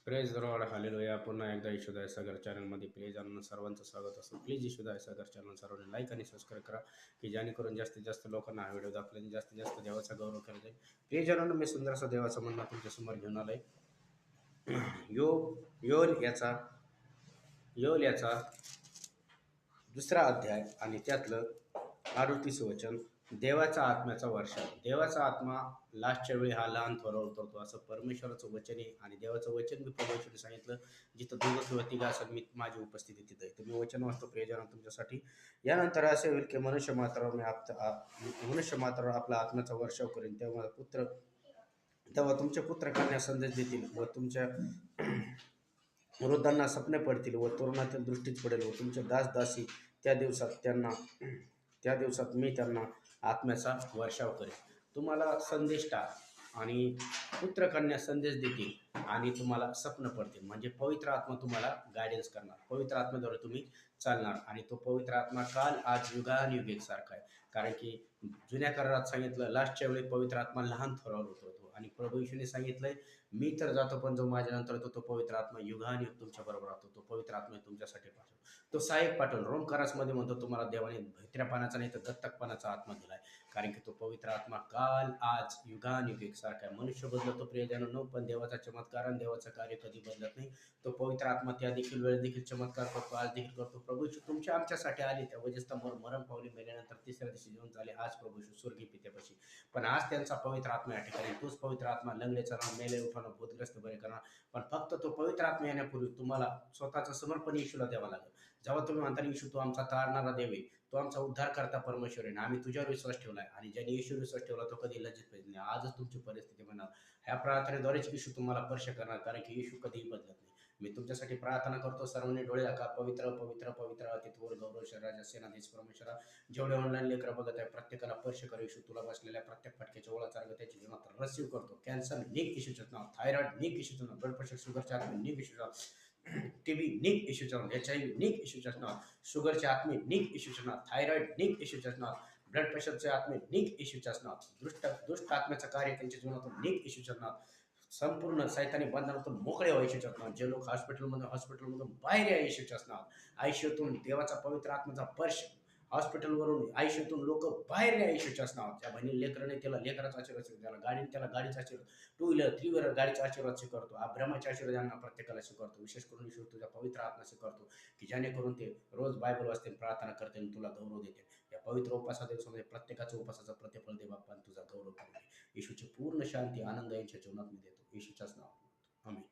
Praise the Lord, hallelujah. पुन्हा एकदा यशोदाय सागर चॅनलमध्ये प्लीज सर्वांचं स्वागत असतं. प्लीज यशोदाय सागर चॅनल सर्वांनी लाईक आणि सबस्क्राईब करा, की जेणेकरून जास्तीत जास्त लोकांना हा व्हिडिओ दाखवल्याने जास्तीत जास्त देवाचा गौरव केला जाईल. प्लीज मी सुंदरसा देवाचा म्हणणं तुमच्यासमोर घेऊन आलोय. यो योल याचा दुसरा अध्याय आणि त्यातलं 38 वचन. देवाचा आत्म्याचा वर्षाव. देवाचा आत्मा लास्टच्या वेळी हा लहान थोरावर उतरतो असं परमेश्वराचं वचन आहे. आणि देवाचं वचन मी परमेश्वराने सांगितलं, जिथं दोघं किंवा तिघं असेल मी माझी उपस्थिती तिथं आहे. तर मी वचन वाचतो प्रियजन तुमच्यासाठी. यानंतर असे होईल की मनुष्य मात्रावर आपला आत्म्याचा वर्षाव करेन, तेव्हा तुमचे पुत्र कन्या संदेश देतील व तुमच्या वृद्धांना स्वप्ने पडतील व तरुणातील दृष्टीच पडेल व तुमचे दास दासी त्या दिवसात मी त्यांना आत्म्याचा वर्षाव करेन. तुम्हाला संदेष्टा आणि पुत्रकन्या संदेश देतील आणि तुम्हाला स्वप्न पडतील. म्हणजे पवित्र आत्मा तुम्हाला गायडन्स करणार, पवित्र आत्म्याद्वारे तुम्ही चालणार. आणि तो पवित्र आत्मा काल आज युगानुयुग एकसारखा आहे. कारण की जुन्या करारात सांगितलं लास्टच्या वेळी पवित्र आत्मा लहान थोरावर उतरतो. आणि प्रभू येशूने सांगितलंय, मी तर जातो पण जो माझ्या नंतर येतो तो पवित्र आत्मा युगानुयुग तुमच्या बरोबर राहतो. तो पवित्र आत्मा तुमच्यासाठी पाठवतो, तो सहाय्यक पाठवून. रोमकारासमध्ये म्हणतो तुम्हाला देवाने भैत्र्यापणाचा नाही तर दत्तकपणाचा आत्मा दिलाय. कारण की तो पवित्र आत्मा काल आज युगानुयुग एकसारखा आहे. मनुष्य बदलतो प्रियजनांनो, पण देवाचा चमत्कार आणि देवाचं कार्य कधी बदलत नाही. तो पवित्र आत्मा त्या देखील वेळ देखील चमत्कार करतो, आज देखील करतो. प्रभू येशू तुमच्या आमच्यासाठी आले, त्या वजस्तंभावर मरण पावले, मेल्यानंतर तिसऱ्या दिवशी जेवण झाले. आज प्रभू येशू स्वर्गीय पित्यापाशी, पण आज त्यांचा पवित्र आत्मा या ठिकाणी. तोच पवित्र आत्मा लंगडे चालणार, मेले उठवणार, भूतग्रस्त बरे करणार. पण फक्त तो पवित्र आत्मा येण्यापूर्वी तुम्हाला स्वतःचं समर्पण येशूला द्यावं लागेल. जेव्हा तुम्ही म्हणता येशू तू आमचा तारणारा देव आहे, तो आमचा उद्धार करता परमेश्वर आहे, आम्ही तुझ्यावर विश्वास ठेवलाय, आणि ज्याने येशूवर विश्वास ठेवला तो कधी लज्जित पाहिजे नाही. आजच तुमची परिस्थिती म्हणणार ह्या प्रार्थनेद्वारेच येशू तुम्हाला स्पर्श करणार, कारण की येशू कधीही बदलत नाही. मी तुमच्यासाठी प्रार्थना करतो. सर्वांनी डोळे दाखवा. पवित्र पवित्र पवित्र अतिथवर गौरव शरीराच्या सेनाधीश परमेश्वरा, जेवढे ऑनलाईन लेकरं बघत आहे प्रत्येकाला स्पर्श कर येशू. तुला बसलेल्या प्रत्येक फटक्याच्या ओळा चार्ग त्याच्या जीवनात रिसीव्ह करतो. कॅन्सर निक इश्यूचं नाव, थायरॉइड निक इश्यूचं नाव, ब्लड प्रेशर शुगरच्या आत्मे निक इश्यूचं नाव, टीबी निक इश्यूचं नाव, HIV निक इश्यूचं नाव, शुगरचे आत्मे निक इश्यूचं नाव, थायरॉइड निक इश्यूचं नाव, ब्लड प्रेशरचे आत्मे निक इश्यूचं नाव, दुष्ट आत्म्याचं कार्य त्यांच्या जीवनातून निक इश्यूचं नाव, संपूर्ण सैतानी बंधनातून मोकळे व्हायचे नाव. जे लोक हॉस्पिटलमधून बाहेर या येशूच्याच नाव, आयुष्यातून देवाचा पवित्र आत्म्याचा स्पर्श, हॉस्पिटलवरून आयुष्यातून लोक बाहेर या येशूच्याच नाव. ज्या बहिणी लेकराने त्याला लेकराचा आशीर्वाद स्वीकारतो, त्याला गाडीने त्याला गाडीचा आशीर्वाद, टू व्हीलर थ्री व्हीलर गाडीचा आशीर्वाद स्वीकारतो. ब्रह्माच्या आशीर्वाद यांना प्रत्येकाला स्वीकारतो. विशेष करून येशू तुझ्या पवित्र आत्मा स्वीकारतो, की जेणेकरून ते रोज बायबल वाचते, प्रार्थना करते आणि तुला गौरव देते. या पवित्र उपासा दिवसामध्ये प्रत्येकाच्या उपासाचं प्रतिफल दे बाप्पा, तुझा गौरव करू दे. येशूची पूर्ण शांती आनंद यांच्या जीवनात मी देतो, येशूच्याच नावात. आमेन.